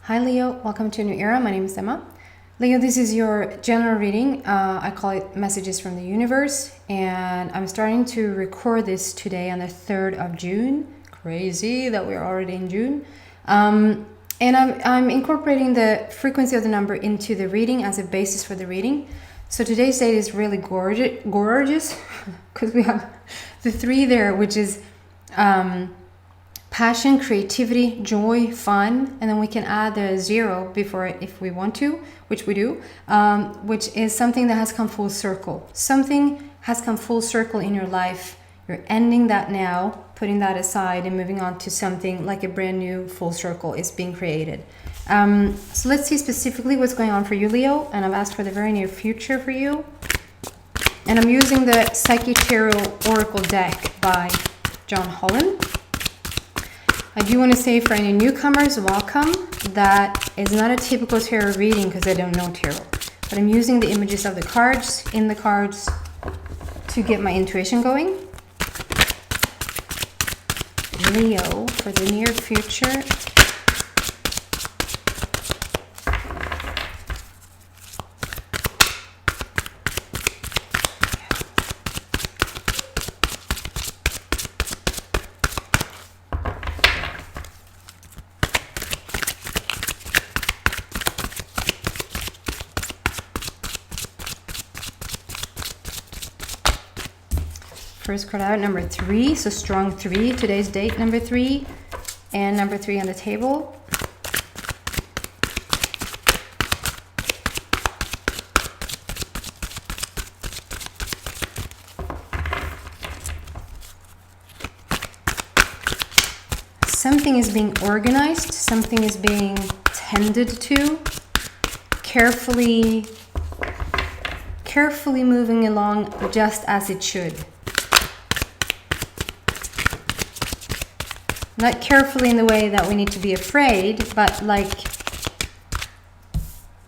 Hi Leo, welcome to a new era. My name is Emma. Leo, this is your general reading. I call it Messages from the Universe, and I'm starting to record this today on the 3rd of June. Crazy that we're already in June. And I'm incorporating the frequency of the number into the reading as a basis for the reading. So today's date is really gorgeous because we have the 3 there, which is passion, creativity, joy, fun, and then we can add the 0 before it if we want to, which we do, which is something that has come full circle. Something has come full circle in your life. You're ending that now, putting that aside and moving on to something like a brand new full circle is being created. So let's see specifically what's going on for you, Leo, and I've asked for the very near future for you. And I'm using the Sagittarius Oracle deck by John Holland. I do want to say for any newcomers, welcome. That is not a typical tarot reading because I don't know tarot. But I'm using the images of the cards in the cards to get my intuition going. Leo, for the near future. First card out, number 3, so strong 3. Today's date, number 3, and number 3 on the table. Something is being organized, something is being tended to, carefully moving along just as it should. Not carefully in the way that we need to be afraid, but like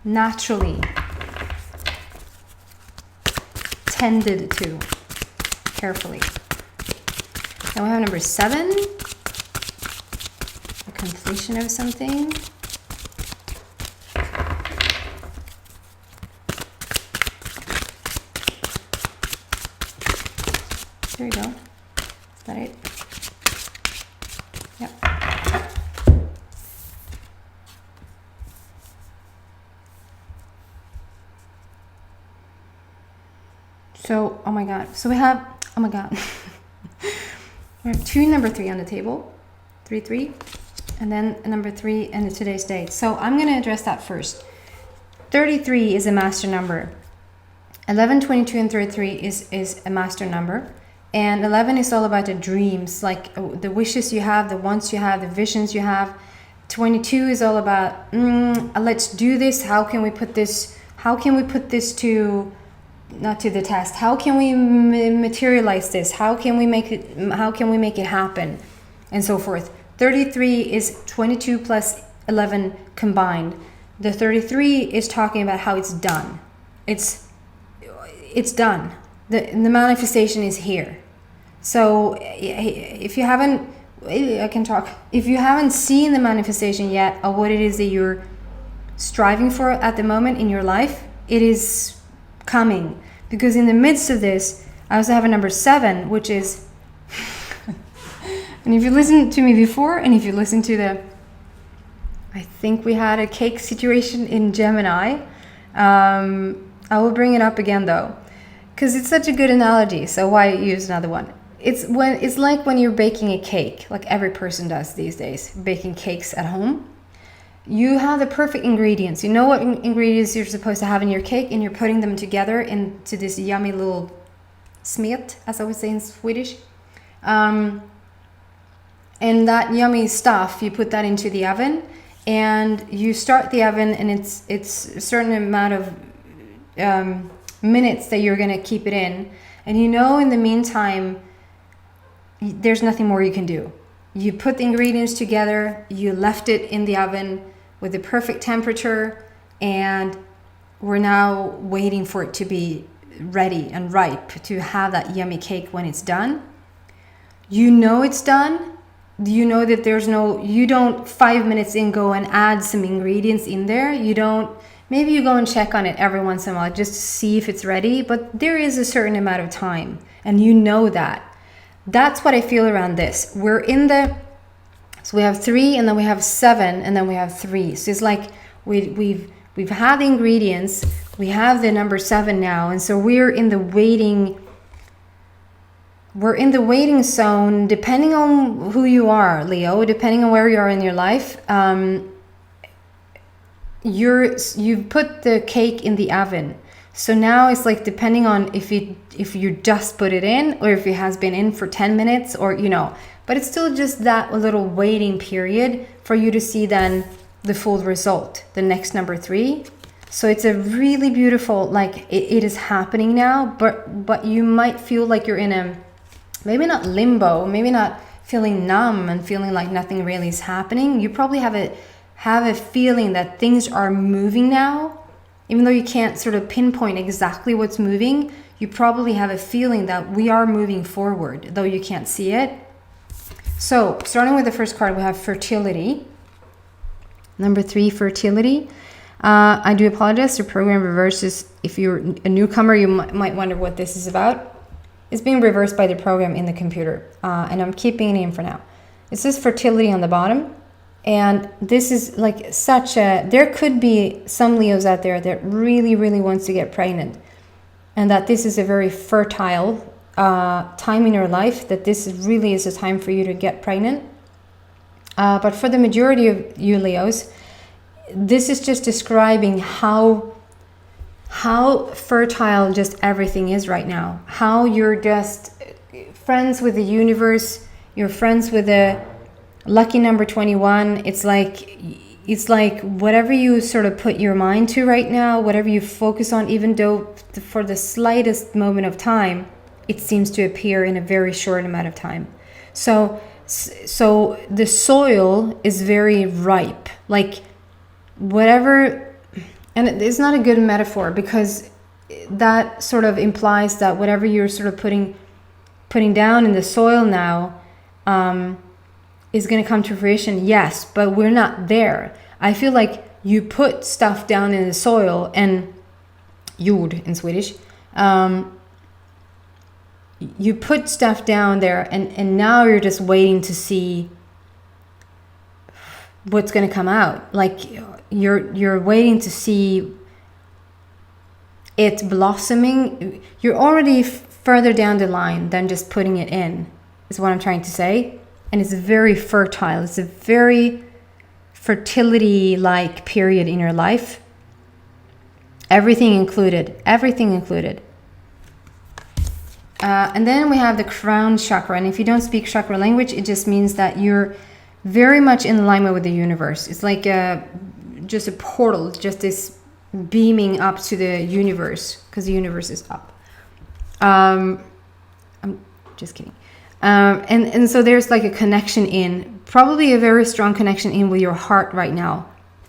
naturally tended to carefully. Then we have number 7, the completion of something. There we go. Is that it? Yep. So, oh my God. So we have, oh my God. We have 2 number 3 on the table. 3, and then number 3 and today's date. So I'm going to address that first. 33 is a master number. 11, 22, and 33 is a master number. And 11 is all about the dreams, like the wishes you have, the wants you have, the visions you have. 22 is all about, let's do this. How can we put this to, not to the test? How can we materialize this? How can we make it happen? And so forth. 33 is 22 plus 11 combined. The 33 is talking about how it's done. It's done. The manifestation is here. So if you haven't, if you haven't seen the manifestation yet of what it is that you're striving for at the moment in your life, it is coming. Because in the midst of this, I also have a number 7, which is, and if you listened to me before, and if you listen to I think we had a cake situation in Gemini. I will bring it up again though, because it's such a good analogy. So why use another one? It's like when you're baking a cake, like every person does these days, baking cakes at home. You have the perfect ingredients. You know what ingredients you're supposed to have in your cake, and you're putting them together into this yummy little smet, as I would say in Swedish. And that yummy stuff, you put that into the oven, and you start the oven, and it's a certain amount of minutes that you're going to keep it in. And in the meantime, there's nothing more you can do. You put the ingredients together, you left it in the oven with the perfect temperature, and we're now waiting for it to be ready and ripe to have that yummy cake when it's done. It's done you know that there's no, you don't 5 minutes in go and add some ingredients in there. You don't, maybe you go and check on it every once in a while just to see if it's ready, but there is a certain amount of time, and you know that. That's what I feel around this. We're in the, so we have 3, and then we have 7, and then we have 3. So it's like we've had the ingredients, we have the number 7 now, and so we're in the waiting. We're in the waiting zone, depending on who you are, Leo, depending on where you are in your life. You put the cake in the oven. So now it's like, depending on if you just put it in, or if it has been in for 10 minutes, or, you know, but it's still just that little waiting period for you to see then the full result, the next number 3. So it's a really beautiful, like it is happening now, but you might feel like you're in a, maybe not limbo, maybe not feeling numb and feeling like nothing really is happening. You probably have a feeling that things are moving now. Even though you can't sort of pinpoint exactly what's moving, you probably have a feeling that we are moving forward, though you can't see it. So starting with the first card, we have Fertility. Number 3, Fertility. I do apologize, the program reverses. If you're a newcomer, you might wonder what this is about. It's being reversed by the program in the computer, and I'm keeping it in for now. It says Fertility on the bottom, and this is like such a, there could be some Leos out there that really, really wants to get pregnant, and that this is a very fertile time in your life, that this really is a time for you to get pregnant. But for the majority of you Leos, this is just describing how fertile just everything is right now. How you're just friends with the universe. You're friends with the lucky number 21. It's like whatever you sort of put your mind to right now, whatever you focus on, even though for the slightest moment of time, it seems to appear in a very short amount of time. So the soil is very ripe. Like whatever. And it's not a good metaphor, because that sort of implies that whatever you're sort of putting down in the soil now is going to come to fruition. Yes, but we're not there. I feel like you put stuff down in the soil, and jord in Swedish. You put stuff down there, and now you're just waiting to see what's going to come out. Like you're waiting to see it blossoming. You're already further down the line than just putting it in, is what I'm trying to say. And it's very fertile. It's a very fertility-like period in your life. Everything included. Everything included. And then we have the crown chakra. And if you don't speak chakra language, it just means that you're very much in alignment with the universe. It's like just a portal, just this beaming up to the universe, because the universe is up. I'm just kidding. And so there's like a connection in, probably a very strong connection in with your heart right now.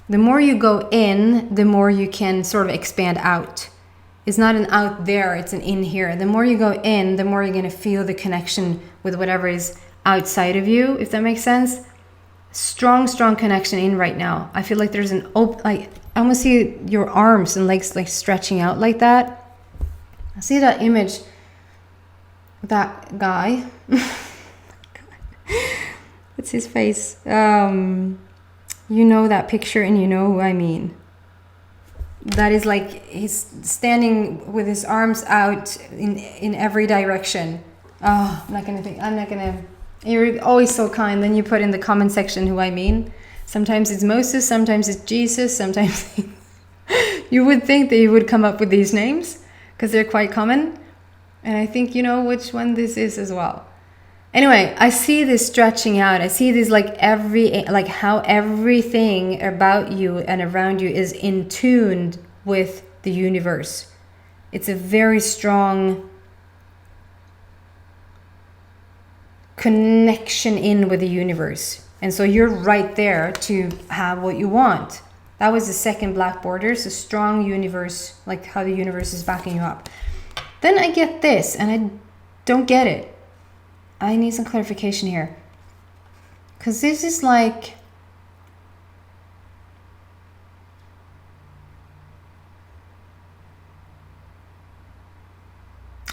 The more you go in, the more you can sort of expand out. It's not an out there, it's an in here. The more you go in, the more you're going to feel the connection with whatever is outside of you, if that makes sense. Strong connection in right now. I feel like there's an I almost see your arms and legs like stretching out like that. I see that image, that guy. What's his face? You know that picture, and you know who I mean. That is like he's standing with his arms out in every direction. Oh, I'm not gonna. You're always so kind. Then you put in the comment section who I mean. Sometimes it's Moses, sometimes it's Jesus, sometimes you would think that you would come up with these names because they're quite common. And I think you know which one this is as well. Anyway, I see this stretching out. I see this like how everything about you and around you is in tune with the universe. It's a very strong connection in with the universe. And so you're right there to have what you want. That was the second black border. It's a strong universe, like how the universe is backing you up. Then I get this, and I don't get it. I need some clarification here. Because this is like,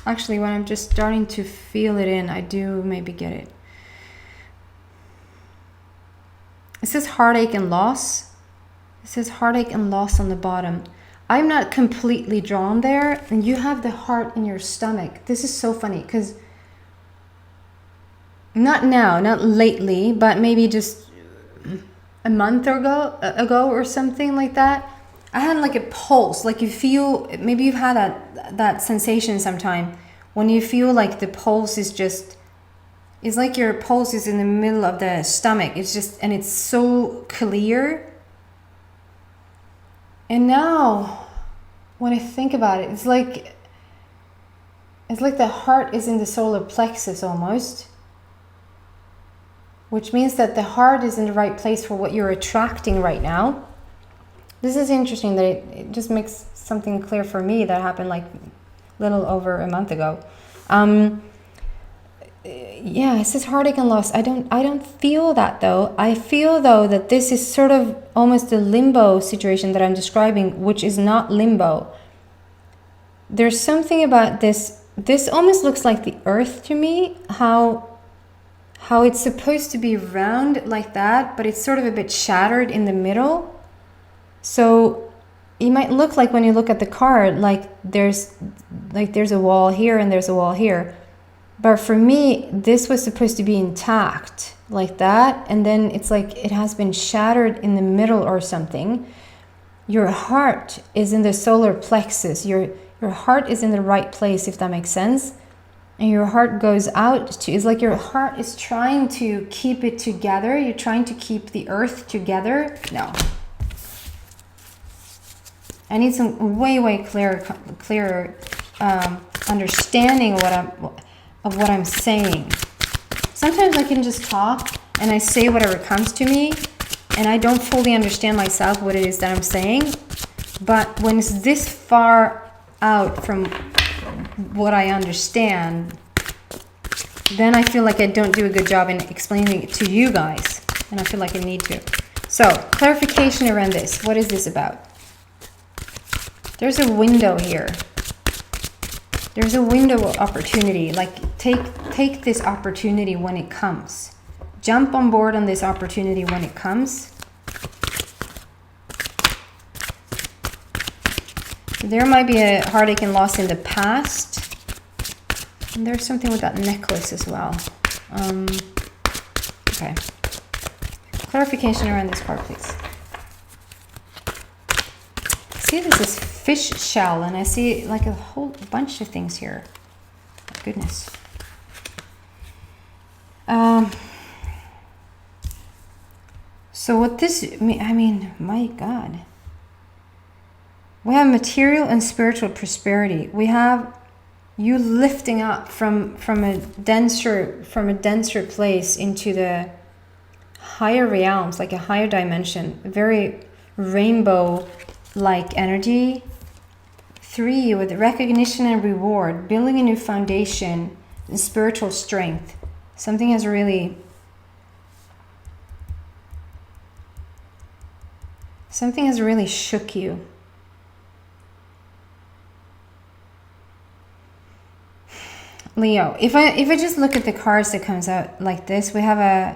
actually, when I'm just starting to feel it in, I do maybe get it. It says heartache and loss. It says heartache and loss on the bottom. I'm not completely drawn there, and you have the heart in your stomach. This is so funny because not now, not lately, but maybe just a month ago or something like that. I had like a pulse, like you feel, maybe you've had that sensation sometime when you feel like the pulse is just, it's like your pulse is in the middle of the stomach. It's just, and it's so clear. And now when I think about it, it's like the heart is in the solar plexus almost, which means that the heart is in the right place for what you're attracting right now. This is interesting that it just makes something clear for me that happened like a little over a month ago. Yeah, it says heartache and loss. I don't feel that though. I feel though that this is sort of almost a limbo situation that I'm describing, which is not limbo. There's something about this. This almost looks like the earth to me, how it's supposed to be round like that, but it's sort of a bit shattered in the middle. So it might look like when you look at the card, like there's a wall here and there's a wall here. But for me, this was supposed to be intact like that. And then it's like it has been shattered in the middle or something. Your heart is in the solar plexus. Your heart is in the right place, if that makes sense. And your heart goes out to, it's like your heart is trying to keep it together. You're trying to keep the earth together. No. I need some way clearer understanding of what I'm saying. Sometimes I can just talk and I say whatever comes to me, and I don't fully understand myself what it is that I'm saying. But when it's this far out from what I understand, then I feel like I don't do a good job in explaining it to you guys, and I feel like I need to. So, clarification around this. What is this about? There's a window here. There's a window of opportunity. Like, take this opportunity when it comes. Jump on board on this opportunity when it comes. There might be a heartache and loss in the past. And there's something with that necklace as well. Okay. Clarification around this card, please. See, this is fish shell, and I see like a whole bunch of things here. Oh, goodness. So what this, I mean, my God. We have material and spiritual prosperity. We have you lifting up from a denser place into the higher realms, like a higher dimension, very rainbow-like energy. 3, with recognition and reward, building a new foundation and spiritual strength. Something has really shook you. Leo, if I just look at the cards that comes out like this, we have a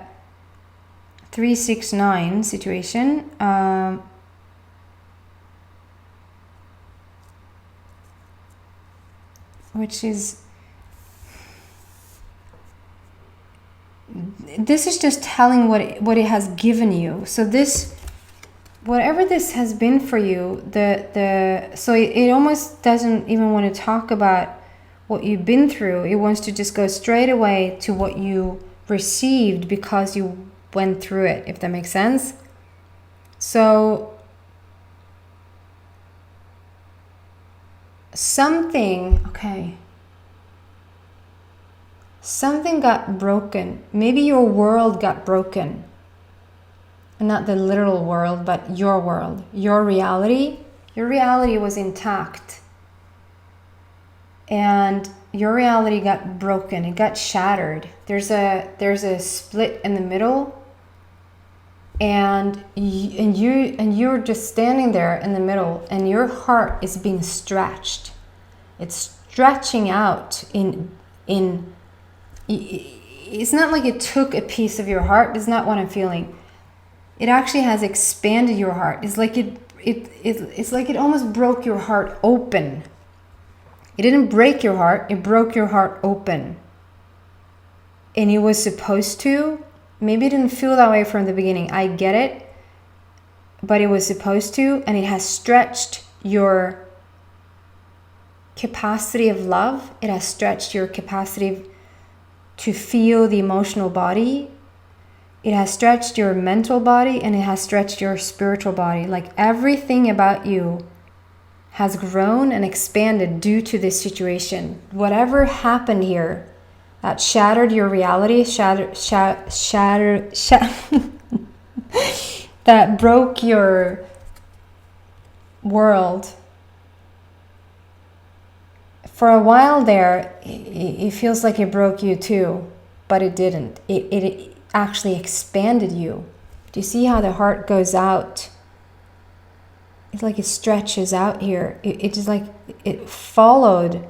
3-6-9 situation. Which is, this is just telling what it has given you. So this, whatever this has been for you, so it almost doesn't even want to talk about what you've been through. It wants to just go straight away to what you received because you went through it, if that makes sense. So something got broken. Maybe your world got broken. Not the literal world, but your world, your reality. Your reality was intact. And your reality got broken. It got shattered. There's a split in the middle. and you're just standing there in the middle, and your heart is being stretched. It's stretching out it's not like it took a piece of your heart. It's not what I'm feeling. It actually has expanded your heart. It's like it's like it almost broke your heart open. It didn't break your heart, it broke your heart open. And it was supposed to. Maybe it didn't feel that way from the beginning. I get it. But it was supposed to, and it has stretched your capacity of love. It has stretched your capacity to feel the emotional body. It has stretched your mental body, and it has stretched your spiritual body. Like everything about you has grown and expanded due to this situation. Whatever happened here that shattered your reality, that broke your world. For a while there, it feels like it broke you too, but it didn't. It actually expanded you. Do you see how the heart goes out? It's like it stretches out here. It just like it followed.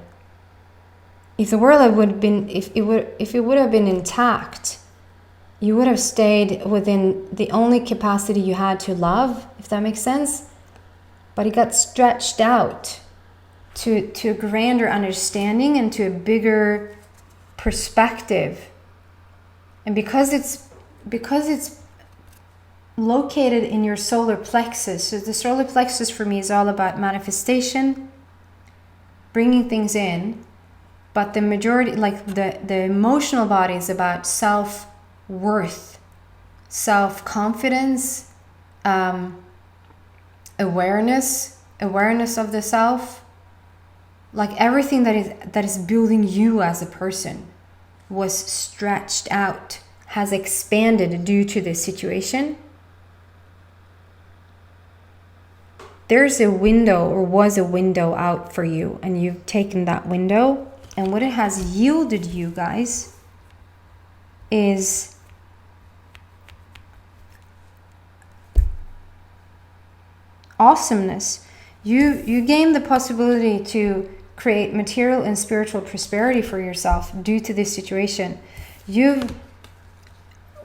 If the world would have been, if it would have been intact, you would have stayed within the only capacity you had to love, if that makes sense. But it got stretched out to a grander understanding and to a bigger perspective. And because it's located in your solar plexus. So the solar plexus for me is all about manifestation, bringing things in. But the majority, like the emotional body, is about self-worth, self-confidence, awareness of the self. Like everything that is building you as a person was stretched out, has expanded due to this situation. There's a window, or was a window out for you, and you've taken that window. And what it has yielded you guys is awesomeness. You gain the possibility to create material and spiritual prosperity for yourself due to this situation. You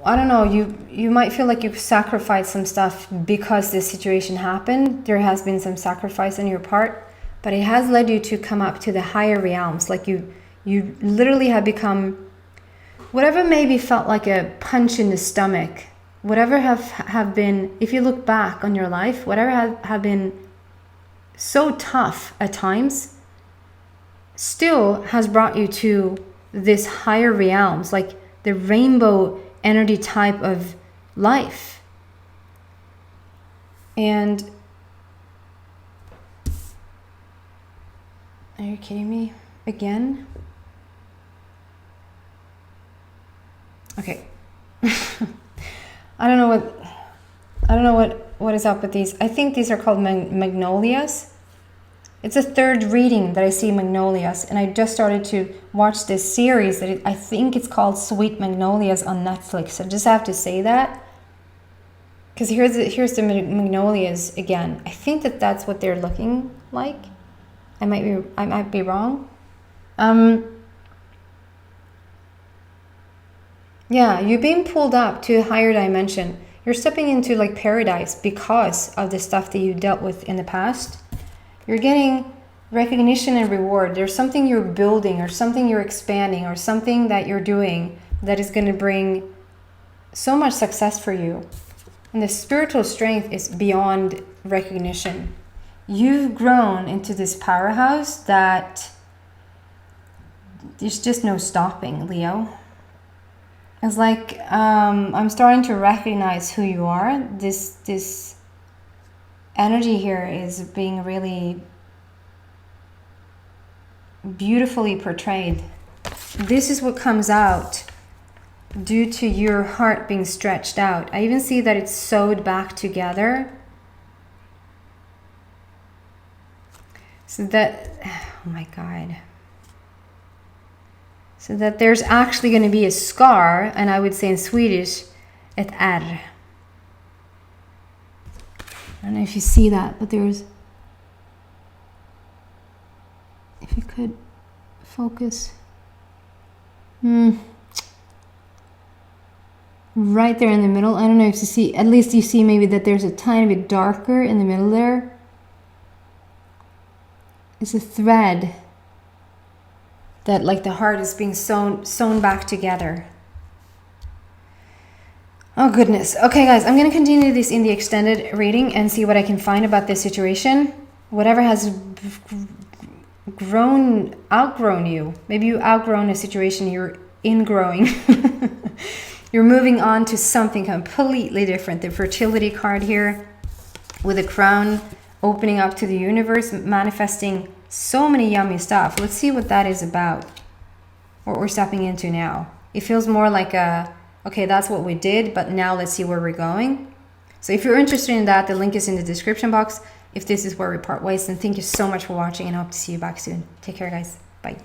might feel like you've sacrificed some stuff because this situation happened. There has been some sacrifice on your part. But it has led you to come up to the higher realms. Like you literally have become, whatever maybe felt like a punch in the stomach, whatever have been, if you look back on your life, whatever have been so tough at times, still has brought you to this higher realms, like the rainbow energy type of life. And are you kidding me? Again? Okay. I don't know what is up with these. I think these are called magnolias. It's a third reading that I see magnolias, and I just started to watch this series that I think it's called Sweet Magnolias on Netflix. I just have to say that, because here's the magnolias again. I think that's what they're looking like. I might be wrong. Yeah, you're being pulled up to a higher dimension. You're stepping into like paradise because of the stuff that you dealt with in the past. You're getting recognition and reward. There's something you're building, or something you're expanding, or something that you're doing that is going to bring so much success for you. And the spiritual strength is beyond recognition. You've grown into this powerhouse that there's just no stopping, Leo. It's like I'm starting to recognize who you are. This energy here is being really beautifully portrayed. This is what comes out due to your heart being stretched out. I even see that it's sewed back together. So that, oh my God. So that there's actually going to be a scar, and I would say in Swedish, ett R. I don't know if you see that, but there's, if you could focus. Right there in the middle. I don't know if you see, at least you see maybe that there's a tiny bit darker in the middle there. It's a thread that, like, the heart is being sewn back together. Oh goodness. Okay guys, I'm going to continue this in the extended reading and see what I can find about this situation. Whatever has outgrown you. Maybe you outgrown a situation you're ingrowing. You're moving on to something completely different. The fertility card here with a crown opening up to the universe, manifesting so many yummy stuff. Let's see what that is about, what we're stepping into now. It feels more like a, okay, that's what we did, but now let's see where we're going. So if you're interested in that, the link is in the description box. If this is where we part ways, then thank you so much for watching and I hope to see you back soon. Take care guys. Bye.